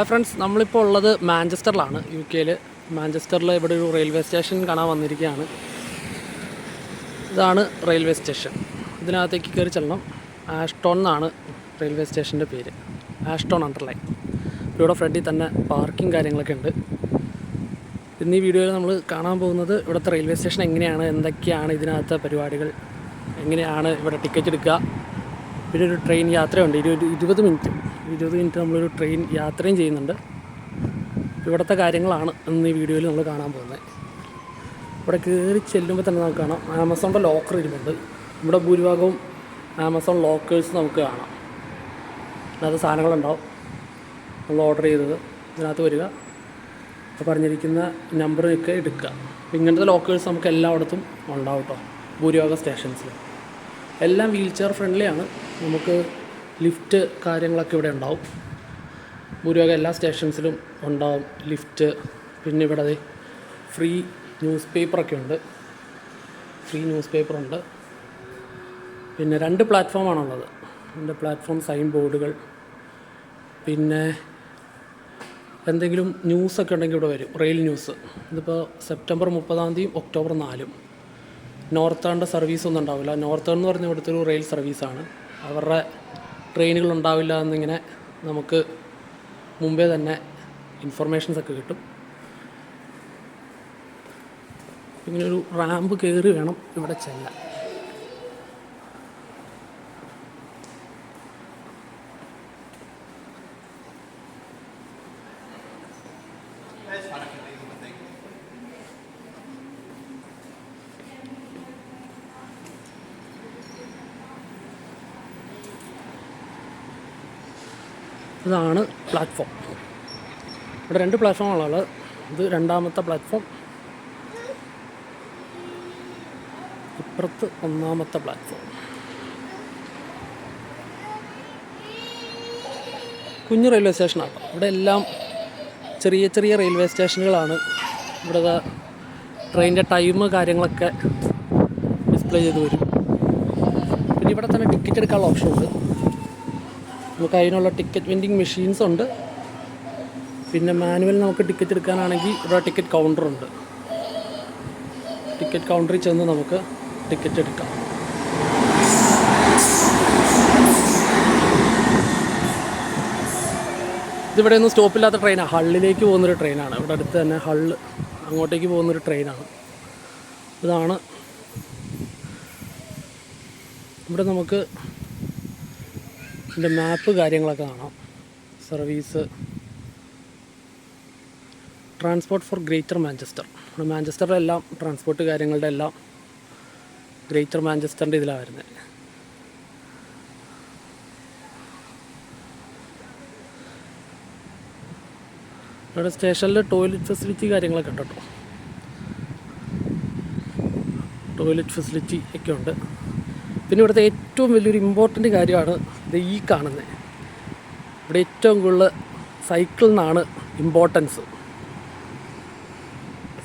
Hi friends, നമ്മളിപ്പോൾ ഉള്ളത് മാഞ്ചസ്റ്ററിലാണ്, UK-ൽ. മാഞ്ചസ്റ്ററിൽ ഇവിടെ ഒരു റെയിൽവേ സ്റ്റേഷൻ കാണാൻ വന്നിരിക്കുകയാണ്. ഇതാണ് റെയിൽവേ സ്റ്റേഷൻ. ഇതിനകത്തേക്ക് കയറി ചെല്ലണം. ആഷ്ടോൺ എന്നാണ് റെയിൽവേ സ്റ്റേഷൻ്റെ പേര്, ആഷ്ടോൺ അണ്ടർലൈൻ. ഇവിടെ ഫ്രണ്ടിൽ തന്നെ പാർക്കിംഗ് കാര്യങ്ങളൊക്കെ ഉണ്ട്. ഇന്ന് ഈ വീഡിയോയിൽ നമ്മൾ കാണാൻ പോകുന്നത് ഇവിടുത്തെ റെയിൽവേ സ്റ്റേഷൻ എങ്ങനെയാണ്, എന്തൊക്കെയാണ് ഇതിനകത്തെ പരിപാടികൾ, എങ്ങനെയാണ് ഇവിടെ ടിക്കറ്റ് എടുക്കുക. പിന്നെ ഒരു ട്രെയിൻ യാത്രയുണ്ട്, 20 മിനിറ്റ് നമ്മളൊരു ട്രെയിൻ യാത്രയും ചെയ്യുന്നുണ്ട്. ഇവിടുത്തെ കാര്യങ്ങളാണ് ഇന്ന് ഈ വീഡിയോയിൽ നമ്മൾ കാണാൻ പോകുന്നത്. ഇവിടെ കയറി ചെല്ലുമ്പോൾ തന്നെ നമുക്ക് കാണാം ആമസോണിൻ്റെ ലോക്കർ ഇരുന്നുണ്ട്. ഇവിടെ ഭൂരിഭാഗവും ആമസോൺ ലോക്കേഴ്സ് നമുക്ക് കാണാം. അതിനകത്ത് സാധനങ്ങളുണ്ടാവും. നമ്മൾ ഓർഡർ ചെയ്തത് ഇതിനകത്ത് വരിക, പറഞ്ഞിരിക്കുന്ന നമ്പറൊക്കെ എടുക്കുക. ഇങ്ങനത്തെ ലോക്കേഴ്സ് നമുക്ക് എല്ലായിടത്തും ഉണ്ടാവും കേട്ടോ, ഭൂരിഭാഗം സ്റ്റേഷൻസിൽ. എല്ലാം വീൽ ചെയർ ഫ്രണ്ട്ലിയാണ്. നമുക്ക് ലിഫ്റ്റ് കാര്യങ്ങളൊക്കെ ഇവിടെ ഉണ്ടാവും. ഭൂരിഭാഗം എല്ലാ സ്റ്റേഷൻസിലും ഉണ്ടാവും ലിഫ്റ്റ്. പിന്നെ ഇവിടെ ഫ്രീ ന്യൂസ് പേപ്പറൊക്കെ ഉണ്ട്. പിന്നെ 2 പ്ലാറ്റ്ഫോമാണുള്ളത്. 2 പ്ലാറ്റ്ഫോം സൈൻ ബോർഡുകൾ. പിന്നെ എന്തെങ്കിലും ന്യൂസൊക്കെ ഉണ്ടെങ്കിൽ ഇവിടെ വരും. Rail news. ഇതിപ്പോൾ സെപ്റ്റംബർ 30 ഒക്ടോബർ 4 നോർത്തേണിൻ്റെ സർവീസ് ഒന്നും ഉണ്ടാവില്ല. നോർത്തേൺ എന്ന് പറഞ്ഞ ഇവിടുത്തെ ഒരു റെയിൽ സർവീസാണ്. അവരുടെ ട്രെയിനുകൾ ഉണ്ടാവില്ല എന്നിങ്ങനെ നമുക്ക് മുമ്പേ തന്നെ ഇൻഫർമേഷൻസൊക്കെ കിട്ടും. ഇങ്ങനെ ഒരു റാമ്പ് കയറി വേണം ഇവിടെ ചെല്ലാൻ. ഇതാണ് പ്ലാറ്റ്ഫോം. ഇവിടെ 2 പ്ലാറ്റ്ഫോമുള്ളത്. ഇത് 2ാമത്തെ പ്ലാറ്റ്ഫോം, ഇപ്പുറത്ത് 1ാമത്തെ പ്ലാറ്റ്ഫോം. കുഞ്ഞു റെയിൽവേ സ്റ്റേഷനാണ്. ഇവിടെ എല്ലാം ചെറിയ ചെറിയ റെയിൽവേ സ്റ്റേഷനുകളാണ്. ഇവിടെ ട്രെയിനിൻ്റെ ടൈം കാര്യങ്ങളൊക്കെ ഡിസ്പ്ലേ ചെയ്ത് വരും. പിന്നെ ഇവിടെ തന്നെ ടിക്കറ്റ് എടുക്കാനുള്ള ഓപ്ഷൻ ഉണ്ട്. നമുക്ക് അതിനുള്ള ടിക്കറ്റ് വെൻഡിങ് മെഷീൻസ് ഉണ്ട്. പിന്നെ മാനുവൽ നമുക്ക് ടിക്കറ്റ് എടുക്കാനാണെങ്കിൽ ഇവിടെ ടിക്കറ്റ് കൗണ്ടറുണ്ട്. ടിക്കറ്റ് കൗണ്ടറിൽ ചെന്ന് നമുക്ക് ടിക്കറ്റ് എടുക്കാം. ഇതിവിടെ ഒന്നും സ്റ്റോപ്പില്ലാത്ത ട്രെയിനാണ്. ഹള്ളിലേക്ക് പോകുന്നൊരു ട്രെയിനാണ്. ഇവിടെ അടുത്ത് തന്നെ ഹള്ള്, അങ്ങോട്ടേക്ക് പോകുന്നൊരു ട്രെയിനാണ്. ഇതാണ് ഇവിടെ നമുക്ക് ഇതിൻ്റെ മാപ്പ് കാര്യങ്ങളൊക്കെ കാണാം. Service transport for greater Manchester. മാഞ്ചസ്റ്ററിലെ എല്ലാം ട്രാൻസ്പോർട്ട് കാര്യങ്ങളുടെ എല്ലാം ഗ്രേറ്റർ മാഞ്ചസ്റ്ററിൻ്റെ ഇതിലാണ് വരുന്നത്. ഇവിടെ സ്റ്റേഷനിൽ ടോയ്ലറ്റ് ഫെസിലിറ്റി കാര്യങ്ങളൊക്കെ ഉണ്ട് കേട്ടോ. ടോയ്ലറ്റ് ഫെസിലിറ്റി ഒക്കെ ഉണ്ട്. പിന്നെ ഇവിടുത്തെ ഏറ്റവും വലിയൊരു ഇമ്പോർട്ടൻ്റ് കാര്യമാണ് ഇത് ഈ കാണുന്നത്. ഇവിടെ ഏറ്റവും കൂടുതൽ സൈക്കിളിനാണ് ഇമ്പോർട്ടൻസ്.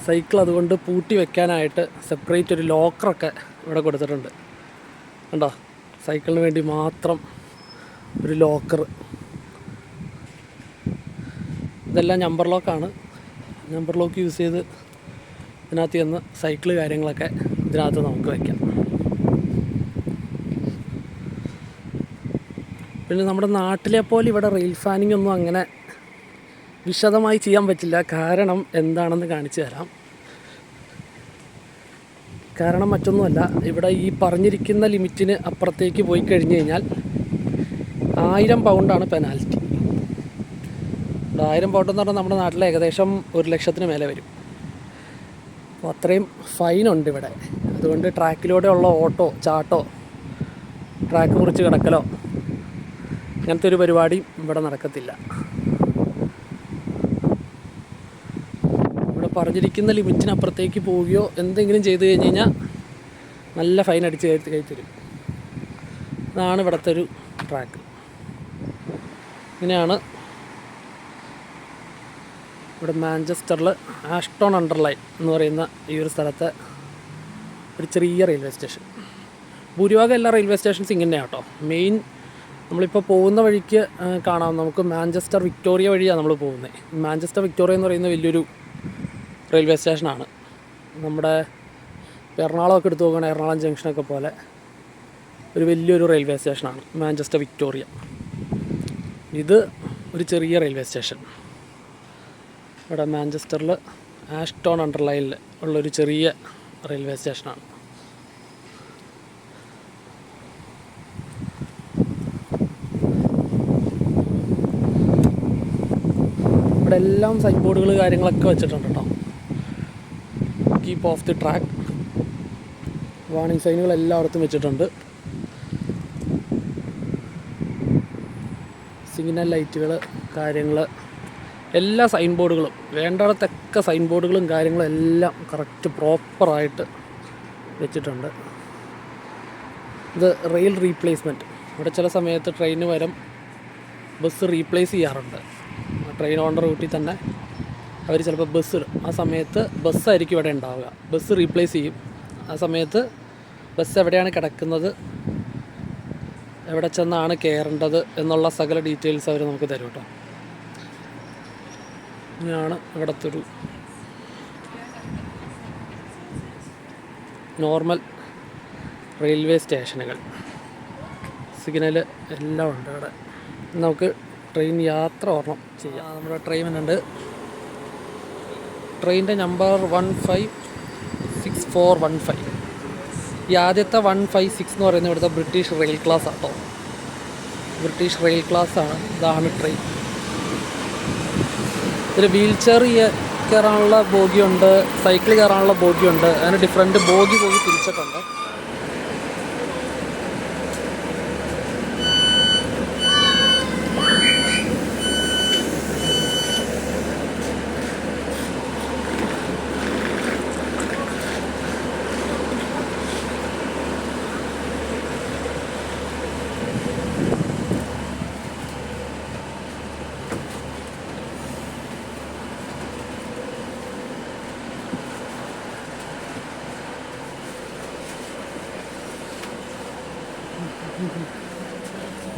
സൈക്കിൾ അതുകൊണ്ട് പൂട്ടി വെക്കാനായിട്ട് സെപ്പറേറ്റ് ഒരു ലോക്കറൊക്കെ ഇവിടെ കൊടുത്തിട്ടുണ്ട്. കണ്ടോ, സൈക്കിളിന് വേണ്ടി മാത്രം ഒരു ലോക്കർ. ഇതെല്ലാം നമ്പർ ലോക്കാണ്. നമ്പർ ലോക്ക് യൂസ് ചെയ്ത് ഇതിനകത്ത് ചെന്ന് സൈക്കിൾ കാര്യങ്ങളൊക്കെ ഇതിനകത്ത് നമുക്ക് വയ്ക്കാം. പിന്നെ നമ്മുടെ നാട്ടിലെ പോലെ ഇവിടെ റെയിൽ ഫാനിങ് ഒന്നും അങ്ങനെ വിശദമായി ചെയ്യാൻ പറ്റില്ല. കാരണം എന്താണെന്ന് കാണിച്ചു തരാം. കാരണം മറ്റൊന്നുമല്ല, ഇവിടെ ഈ പറഞ്ഞിരിക്കുന്ന ലിമിറ്റിന് അപ്പുറത്തേക്ക് പോയി കഴിഞ്ഞ് കഴിഞ്ഞാൽ 1000 പൗണ്ടാണ് പെനാൽറ്റി. 1000 പൗണ്ട് എന്ന് പറഞ്ഞാൽ നമ്മുടെ നാട്ടിൽ ഏകദേശം 1,00,000 മേലെ വരും. അപ്പോൾ അത്രയും ഫൈനുണ്ട് ഇവിടെ. അതുകൊണ്ട് ട്രാക്കിലൂടെ ഉള്ള ഓട്ടോ, ചാട്ടോ, ട്രാക്ക് മുറിച്ച് കിടക്കലോ അങ്ങനത്തെ ഒരു പരിപാടിയും ഇവിടെ നടക്കത്തില്ല. ഇവിടെ പറഞ്ഞിരിക്കുന്ന ലിമിറ്റിനപ്പുറത്തേക്ക് പോവുകയോ എന്തെങ്കിലും ചെയ്ത് കഴിഞ്ഞ് കഴിഞ്ഞാൽ നല്ല ഫൈൻ അടിച്ച് കയറ്റി തരും. ഇതാണ് ഇവിടുത്തെ ഒരു ട്രാക്ക്. ഇങ്ങനെയാണ് ഇവിടെ മാഞ്ചസ്റ്ററിൽ ആഷ്ടോൺ അണ്ടർലൈൻ എന്ന് പറയുന്ന ഈ ഒരു സ്ഥലത്തെ ഒരു ചെറിയ റെയിൽവേ സ്റ്റേഷൻ. ഭൂരിഭാഗം എല്ലാ റെയിൽവേ സ്റ്റേഷൻസ് ഇങ്ങനെയാണ് കേട്ടോ. മെയിൻ നമ്മളിപ്പോൾ പോകുന്ന വഴിക്ക് കാണാം, നമുക്ക് മാഞ്ചസ്റ്റർ വിക്ടോറിയ വഴിയാണ് നമ്മൾ പോകുന്നത്. മാഞ്ചസ്റ്റർ വിക്ടോറിയ എന്ന് പറയുന്ന വലിയൊരു റെയിൽവേ സ്റ്റേഷനാണ്. നമ്മുടെ എറണാകുളമൊക്കെ എടുത്ത് നോക്കുകയാണെങ്കിൽ എറണാകുളം ജംഗ്ഷനൊക്കെ പോലെ ഒരു വലിയൊരു റെയിൽവേ സ്റ്റേഷനാണ് മാഞ്ചസ്റ്റർ വിക്ടോറിയ. ഇത് ഒരു ചെറിയ റെയിൽവേ സ്റ്റേഷൻ. ഇവിടെ മാഞ്ചസ്റ്ററിൽ ആഷ്ടൺ അണ്ടർ ലൈനിൽ ഉള്ളൊരു ചെറിയ റെയിൽവേ സ്റ്റേഷനാണ്. ഇവിടെ എല്ലാം സൈൻ ബോർഡുകൾ കാര്യങ്ങളൊക്കെ വെച്ചിട്ടുണ്ട് കേട്ടോ. Keep off the track, warning സൈനുകൾ എല്ലായിടത്തും വെച്ചിട്ടുണ്ട്. സിഗ്നൽ ലൈറ്റുകൾ കാര്യങ്ങൾ എല്ലാ സൈൻ ബോർഡുകളും വേണ്ടിടത്തൊക്കെ സൈൻ ബോർഡുകളും കാര്യങ്ങളും എല്ലാം കറക്റ്റ് പ്രോപ്പറായിട്ട് വെച്ചിട്ടുണ്ട്. ഇത് റെയിൽ റീപ്ലേസ്മെൻറ്റ്. ഇവിടെ ചില സമയത്ത് ട്രെയിന് പകരം ബസ് റീപ്ലേസ് ചെയ്യാറുണ്ട്. ട്രെയിൻ ഓൺ റൂട്ടിൽ തന്നെ അവർ ചിലപ്പോൾ ബസ് ഇടും. ആ സമയത്ത് ബസ്സായിരിക്കും ഇവിടെ ഉണ്ടാവുക. ബസ് റീപ്ലേസ് ചെയ്യും. ആ സമയത്ത് ബസ് എവിടെയാണ് കിടക്കുന്നത്, എവിടെ ചെന്നാണ് കയറേണ്ടത് എന്നുള്ള സകല ഡീറ്റെയിൽസ് അവർ നമുക്ക് തരും കേട്ടോ. ഇങ്ങനെയാണ് ഇവിടുത്തെ ഒരു നോർമൽ റെയിൽവേ സ്റ്റേഷനുകൾ. സിഗ്നൽ എല്ലാം ഉണ്ട് ഇവിടെ. നമുക്ക് ട്രെയിൻ യാത്ര ഓർമ്മ ചെയ്യാം. നമ്മുടെ ട്രെയിൻ ഉണ്ട്. ട്രെയിനിൻ്റെ നമ്പർ 156415. ഈ ആദ്യത്തെ 156 എന്ന് പറയുന്നത് ഇവിടുത്തെ ബ്രിട്ടീഷ് റെയിൽ ക്ലാസ് ആട്ടോ. ബ്രിട്ടീഷ് റെയിൽ ക്ലാസ്സാണ്. ഇതാണ് ട്രെയിൻ. ഇതിൽ വീൽ ചെയർ കയറാനുള്ള ബോഗിയുണ്ട്, സൈക്കിൾ കയറാനുള്ള ബോഗിയുണ്ട്. അങ്ങനെ ഡിഫറെൻറ്റ് ബോഗി തിരിച്ചിട്ടുണ്ട്.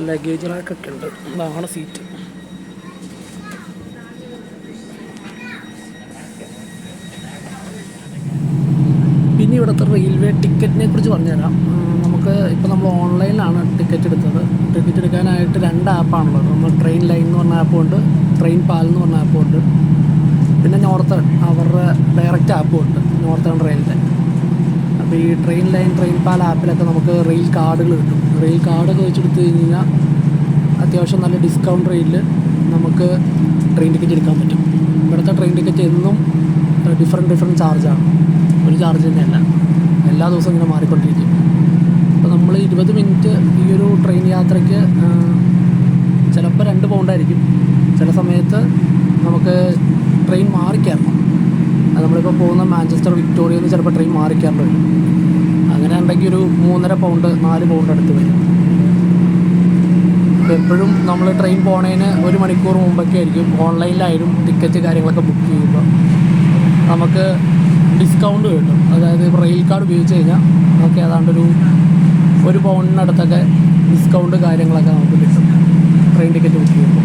ലഗേജ് റാക്കൊക്കെ ഉണ്ട്. ഇതാണ് സീറ്റ്. പിന്നെ ഇവിടുത്തെ റെയിൽവേ ടിക്കറ്റിനെ കുറിച്ച് പറഞ്ഞുതരാം. നമുക്ക് ഇപ്പോൾ നമ്മൾ ഓൺലൈനിലാണ് ടിക്കറ്റ് എടുത്തത്. ടിക്കറ്റ് എടുക്കാനായിട്ട് 2 ആപ്പാണുള്ളത്. ഒന്ന് ട്രെയിൻ ലൈൻ എന്ന് പറഞ്ഞ ആപ്പുണ്ട്, ട്രെയിൻ പാൽ എന്ന് പറഞ്ഞ ആപ്പുണ്ട്. പിന്നെ നോർത്തേൺ അവരുടെ ഡയറക്റ്റ് ആപ്പും ഉണ്ട്, നോർത്തേൺ റെയിലിൻ്റെ. അപ്പോൾ ഈ ട്രെയിൻ ലൈൻ, ട്രെയിൻ പാൽ ആപ്പിലൊക്കെ നമുക്ക് റെയിൽ കാർഡുകൾ കിട്ടും. റെയിൽ കാർഡൊക്കെ വെച്ചെടുത്ത് കഴിഞ്ഞാൽ അത്യാവശ്യം നല്ല ഡിസ്കൗണ്ട് റേറ്റിൽ നമുക്ക് ട്രെയിൻ ടിക്കറ്റ് എടുക്കാൻ പറ്റും. ഇവിടുത്തെ ട്രെയിൻ ടിക്കറ്റ് എന്നും ഡിഫറെൻറ്റ് ചാർജാണ്. ഒരു ചാർജ് തന്നെയല്ല, എല്ലാ ദിവസവും ഇങ്ങനെ മാറിക്കൊണ്ടിരിക്കും. അപ്പോൾ നമ്മൾ 20 മിനിറ്റ് ഈ ഒരു ട്രെയിൻ യാത്രയ്ക്ക് ചിലപ്പോൾ 2 പൗണ്ടായിരിക്കും. ചില സമയത്ത് നമുക്ക് ട്രെയിൻ മാറിക്കയറണം. അത് നമ്മളിപ്പോൾ പോകുന്ന മാഞ്ചസ്റ്റർ വിക്ടോറിയയിൽ നിന്ന് ചിലപ്പോൾ ട്രെയിൻ മാറിക്കയറേണ്ടി വരും. അങ്ങനെ ഉണ്ടെങ്കിൽ ഒരു 3.5 പൗണ്ട് 4 പൗണ്ട് അടുത്ത് വരും. അപ്പോൾ എപ്പോഴും നമ്മൾ ട്രെയിൻ പോണതിന് 1 മണിക്കൂർ മുമ്പൊക്കെ ആയിരിക്കും ഓൺലൈനിലായാലും ടിക്കറ്റ് കാര്യങ്ങളൊക്കെ ബുക്ക് ചെയ്യുമ്പോൾ നമുക്ക് ഡിസ്കൗണ്ട് കിട്ടും. അതായത് ഇപ്പോൾ റെയിൽ കാർഡ് ഉപയോഗിച്ച് കഴിഞ്ഞാൽ നമുക്ക് ഏതാണ്ടൊരു 1 പൗണ്ടിനടുത്തൊക്കെ ഡിസ്കൗണ്ട് കാര്യങ്ങളൊക്കെ നമുക്ക് കിട്ടും ട്രെയിൻ ടിക്കറ്റ് ബുക്ക് ചെയ്യുമ്പോൾ.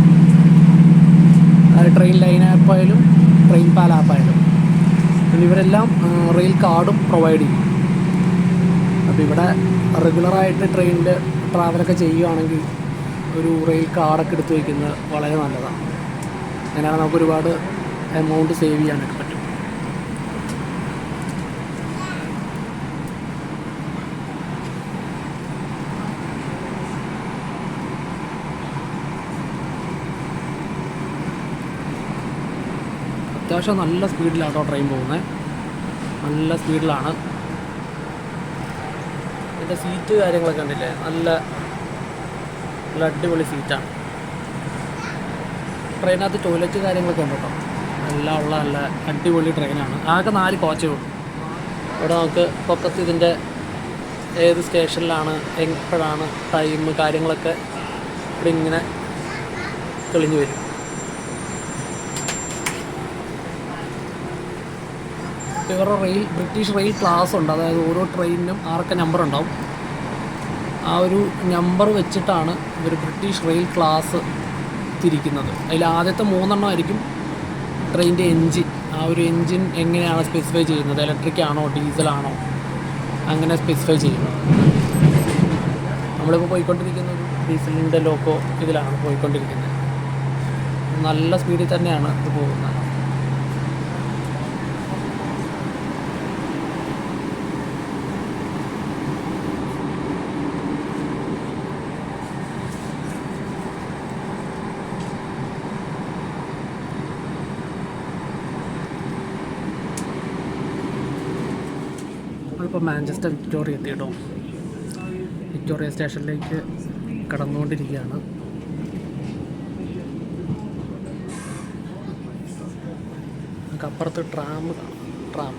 അത് ട്രെയിൻ ലൈൻ ആപ്പായാലും ട്രെയിൻ പാൽ ആപ്പായാലും. പിന്നെ ഇവരെല്ലാം റെയിൽ കാർഡും പ്രൊവൈഡ് ചെയ്യും. അപ്പോൾ ഇവിടെ റെഗുലറായിട്ട് ട്രെയിനിൽ ട്രാവലൊക്കെ ചെയ്യുകയാണെങ്കിൽ ഒരു റെയിൽ കാർഡൊക്കെ എടുത്ത് വയ്ക്കുന്നത് വളരെ നല്ലതാണ്. അങ്ങനെയാണ് നമുക്ക് ഒരുപാട് എമൗണ്ട് സേവ് ചെയ്യാനൊക്കെ പറ്റും. അത്യാവശ്യം നല്ല സ്പീഡിലാട്ടോ ട്രെയിൻ പോകുന്നത്. നല്ല സ്പീഡിലാണ്. ഇതിൻ്റെ സീറ്റ് കാര്യങ്ങളൊക്കെ കണ്ടില്ലേ, നല്ല അടിപൊളി സീറ്റാണ്. ട്രെയിനകത്ത് ടോയ്ലറ്റ് കാര്യങ്ങളൊക്കെ ഉണ്ട് കേട്ടോ. എല്ലാം ഉള്ള നല്ല അടിപൊളി ട്രെയിനാണ്. ആകെ 4 കോച്ചേ ഉള്ളൂ. ഇവിടെ നമുക്ക് പൊക്കത്ത് ഇതിൻ്റെ ഏത് സ്റ്റേഷനിലാണ്, എപ്പോഴാണ് ടൈം കാര്യങ്ങളൊക്കെ ഇവിടെ ഇങ്ങനെ തെളിഞ്ഞു വരും. ഇവരുടെ ബ്രിട്ടീഷ് റെയിൽ ക്ലാസ് ഉണ്ട്. അതായത് ഓരോ ട്രെയിനിനും 6 നമ്പർ ഉണ്ടാവും. ആ ഒരു നമ്പർ വെച്ചിട്ടാണ് ഇവർ ബ്രിട്ടീഷ് റെയിൽ ക്ലാസ് തിരിക്കുന്നത്. അതിൽ ആദ്യത്തെ 3 ആയിരിക്കും ട്രെയിനിൻ്റെ എൻജിൻ. ആ ഒരു എൻജിൻ എങ്ങനെയാണ് സ്പെസിഫൈ ചെയ്യുന്നത്, ഇലക്ട്രിക് ആണോ ഡീസലാണോ അങ്ങനെ സ്പെസിഫൈ ചെയ്യുന്നത്. നമ്മളിപ്പോൾ പോയിക്കൊണ്ടിരിക്കുന്ന ഒരു ഡീസലിൻ്റെ ലോക്കോ ഇതിലാണ് പോയിക്കൊണ്ടിരിക്കുന്നത്. നല്ല സ്പീഡിൽ തന്നെയാണ് ഇത് പോകുന്നത്. നമ്മളിപ്പോൾ മാഞ്ചസ്റ്റർ വിക്ടോറിയ എത്തി കേട്ടോ. വിക്ടോറിയ സ്റ്റേഷനിലേക്ക് കടന്നുകൊണ്ടിരിക്കുകയാണ്. നമുക്ക് അപ്പുറത്ത് ട്രാം കാണാം.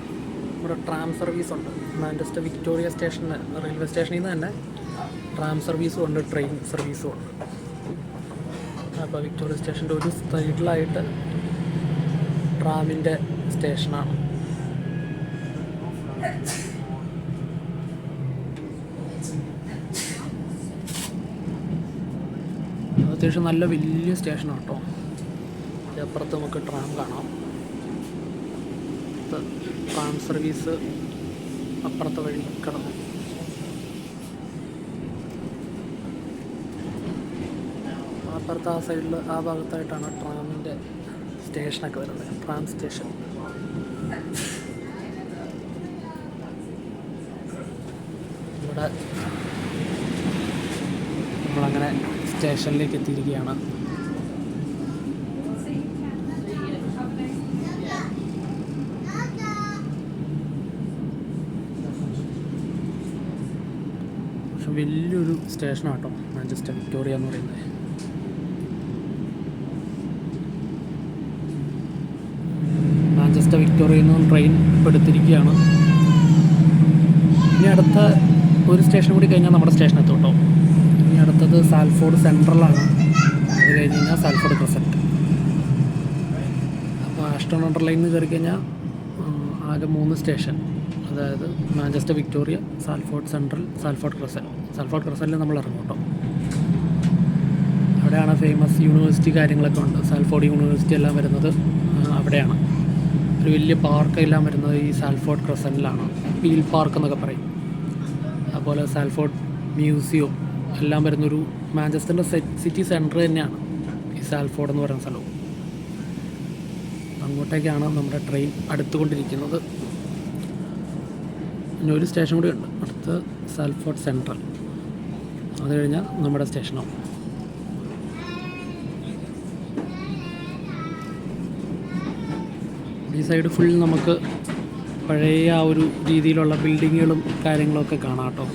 ഇവിടെ ട്രാം സർവീസുണ്ട്. മാഞ്ചസ്റ്റർ വിക്ടോറിയ സ്റ്റേഷന് റെയിൽവേ സ്റ്റേഷനിൽ നിന്ന് തന്നെ ട്രാം സർവീസും ഉണ്ട്, ട്രെയിൻ സർവീസും ഉണ്ട്. അപ്പോൾ വിക്ടോറിയ സ്റ്റേഷൻ്റെ ഒരു സൈഡിലായിട്ട് ട്രാമിൻ്റെ സ്റ്റേഷനാണ്. അത്യാവശ്യം നല്ല വലിയ സ്റ്റേഷനാണ് കേട്ടോ. അപ്പുറത്ത് നമുക്ക് ട്രാം കാണാം. ട്രാം സർവീസ് അപ്പുറത്തെ വഴി കടന്നു. അപ്പുറത്ത് ആ സൈഡിൽ ആ ഭാഗത്തായിട്ടാണ് ട്രാമിൻ്റെ സ്റ്റേഷനൊക്കെ വരുന്നത്, ട്രാം സ്റ്റേഷൻ. ഇവിടെ നമ്മളങ്ങനെ സ്റ്റേഷനിലേക്ക് എത്തിയിരിക്കുകയാണ്. പക്ഷെ വലിയൊരു സ്റ്റേഷനാണ് കേട്ടോ മാഞ്ചസ്റ്റർ വിക്ടോറിയ എന്ന് പറയുന്നത്. മാഞ്ചസ്റ്റർ വിക്ടോറിയയിൽ നിന്ന് ട്രെയിൻ ഇപ്പോൾ എടുത്തിരിക്കുകയാണ്. ഇനി അടുത്ത ഒരു സ്റ്റേഷൻ കൂടി കഴിഞ്ഞാൽ നമ്മുടെ സ്റ്റേഷൻ എത്തും കേട്ടോ. ഇനി അടുത്തത് സാൽഫോർഡ് സെൻട്രലാണ്. അത് കഴിഞ്ഞ് കഴിഞ്ഞാൽ സാൽഫോർഡ് ക്രസൻറ്റ്. അപ്പോൾ ആഷ്ടൺ അണ്ടർലൈനിൽ നിന്ന് കയറി കഴിഞ്ഞാൽ ആകെ 3 സ്റ്റേഷൻ, അതായത് Manchester Victoria, Salford central, Salford crescent. സാൽഫോർഡ് ക്രസൻറ്റിൽ നമ്മൾ ഇറങ്ങും കേട്ടോ. അവിടെയാണ് ഫേമസ് യൂണിവേഴ്സിറ്റി കാര്യങ്ങളൊക്കെ ഉണ്ട്. സാൽഫോർഡ് യൂണിവേഴ്സിറ്റി എല്ലാം വരുന്നത് അവിടെയാണ്. ഒരു വലിയ പാർക്കെല്ലാം വരുന്നത് ഈ സാൽഫോർഡ് ക്രസൻറ്റിലാണ്. പീൽ പാർക്ക് എന്നൊക്കെ പറയും. അതുപോലെ സാൽഫോർഡ് മ്യൂസിയം എല്ലാം വരുന്നൊരു മാഞ്ചസ്റ്ററിൻ്റെ സിറ്റി സെൻറ്റർ തന്നെയാണ് ഈ സാൽഫോർഡ് എന്ന് പറയുന്ന സ്ഥലവും. അങ്ങോട്ടേക്കാണ് നമ്മുടെ ട്രെയിൻ അടുത്തുകൊണ്ടിരിക്കുന്നത്. ഇനി ഒരു സ്റ്റേഷൻ കൂടി ഉണ്ട്, അടുത്ത് സാൽഫോർഡ് സെൻട്രൽ. അത് കഴിഞ്ഞാൽ നമ്മുടെ സ്റ്റേഷനാവും. ഈ സൈഡ് ഫുൾ നമുക്ക് പഴയ ആ ഒരു രീതിയിലുള്ള ബിൽഡിങ്ങുകളും കാര്യങ്ങളൊക്കെ കാണാം കേട്ടോ.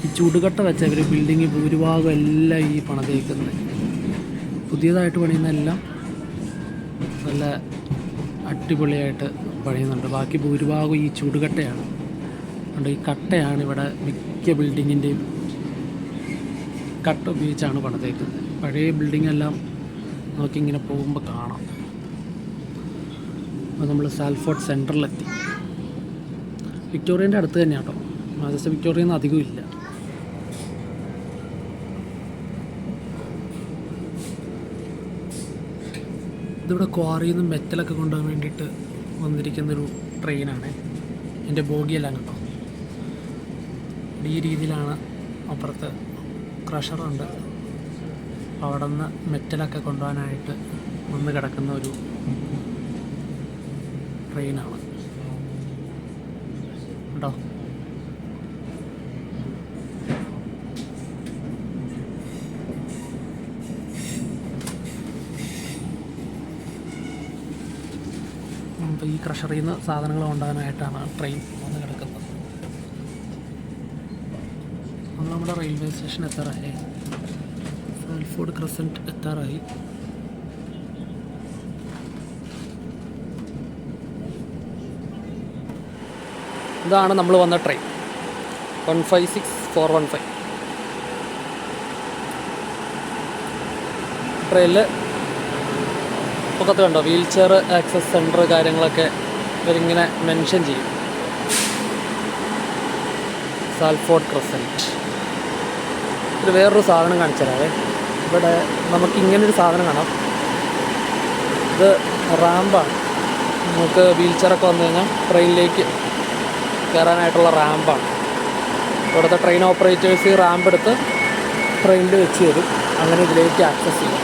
ഈ ചുടുകട്ട വെച്ച ഇവർ ബിൽഡിങ് ഭൂരിഭാഗം എല്ലാം ഈ പണിതേക്കുന്നത്. പുതിയതായിട്ട് പണിയുന്നതെല്ലാം നല്ല അടിപൊളിയായിട്ട് പണിയുന്നുണ്ട്. ബാക്കി ഭൂരിഭാഗം ഈ ചുടുകട്ടയാണ്. അതുകൊണ്ട് ഈ കട്ടയാണ് ഇവിടെ മിക്ക ബിൽഡിങ്ങിൻ്റെയും കട്ട ഉപയോഗിച്ചാണ് പണിതേക്കുന്നത്. പഴയ ബിൽഡിങ്ങെല്ലാം നോക്കിയിങ്ങനെ പോകുമ്പോൾ കാണാം. അപ്പോൾ നമ്മൾ സാൽഫോർഡ് സെൻട്രലിലെത്തി. വിക്ടോറിയൻ്റെ അടുത്ത് തന്നെയാണ് കേട്ടോ. മാഞ്ചസ്റ്റർ വിക്ടോറിയയിൽ നിന്ന് അധികം ഇല്ല. ഇതിവിടെ ക്വാറിയിൽ നിന്ന് മെറ്റലൊക്കെ കൊണ്ടുപോകാൻ വേണ്ടിയിട്ട് വന്നിരിക്കുന്നൊരു ട്രെയിനാണ്. എൻ്റെ ബോഗിയെല്ലാം കേട്ടോ. ഈ രീതിയിലാണ്. അപ്പുറത്ത് ക്രഷറുണ്ട്. അവിടെ നിന്ന് മെറ്റലൊക്കെ കൊണ്ടുപോകാനായിട്ട് വന്ന് കിടക്കുന്ന ഒരു ട്രെയിനാണ് കേട്ടോ. അപ്പോൾ ഈ ക്രഷറിൽ നിന്ന് സാധനങ്ങൾ കൊണ്ടുപോകാനായിട്ടാണ് ട്രെയിൻ വന്ന് കിടക്കുന്നത്. നമ്മൾ നമ്മുടെ റെയിൽവേ സ്റ്റേഷൻ എത്താറായി. സാൽഫോർഡ് ക്രസൻറ്റ് എത്താറായി. ഇതാണ് നമ്മൾ വന്ന ട്രെയിൻ 156415. ട്രെയിനിൽ പൊക്കത്ത് കണ്ടോ വീൽ ചെയർ ആക്സസ് സെൻറ്റർ കാര്യങ്ങളൊക്കെ ഇവരിങ്ങനെ മെൻഷൻ ചെയ്യും. Salford crescent. ഇത് വേറൊരു സാധനം കാണിച്ചു തരാവേ. ഇവിടെ നമുക്ക് ഇങ്ങനൊരു സാധനം കാണാം. ഇത് റാമ്പാണ്. നമുക്ക് വീൽ ചെയറൊക്കെ വന്നു കഴിഞ്ഞാൽ ട്രെയിനിലേക്ക് കയറാനായിട്ടുള്ള റാമ്പാണ്. ഇവിടുത്തെ ട്രെയിൻ ഓപ്പറേറ്റേഴ്സ് റാമ്പ് എടുത്ത് ട്രെയിനിൽ വെച്ച് തരും. അങ്ങനെ ഇതിലേക്ക് ആക്സസ് ചെയ്യും.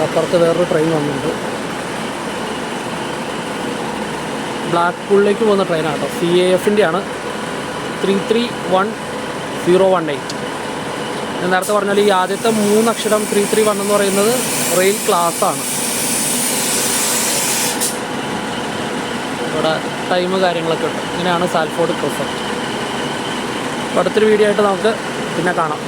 അപ്പുറത്ത് വേറൊരു ട്രെയിൻ വന്നിട്ടുണ്ട്. ബ്ലാക്ക് പൂളിലേക്ക് പോകുന്ന ട്രെയിനാണ് കേട്ടോ. CAFൻ്റെ ആണ്. 331018. ഞാൻ നേരത്തെ പറഞ്ഞാൽ ഈ ആദ്യത്തെ 3 അക്ഷരം 331 എന്ന് പറയുന്നത് റെയിൽ ക്ലാസ്സാണ്. ഇവിടെ ടൈം കാര്യങ്ങളൊക്കെ ഉണ്ട്. ഇങ്ങനെയാണ് സാൽഫോർഡ് ക്രോസർ. അടുത്തൊരു വീഡിയോ ആയിട്ട് നമുക്ക് പിന്നെ കാണാം.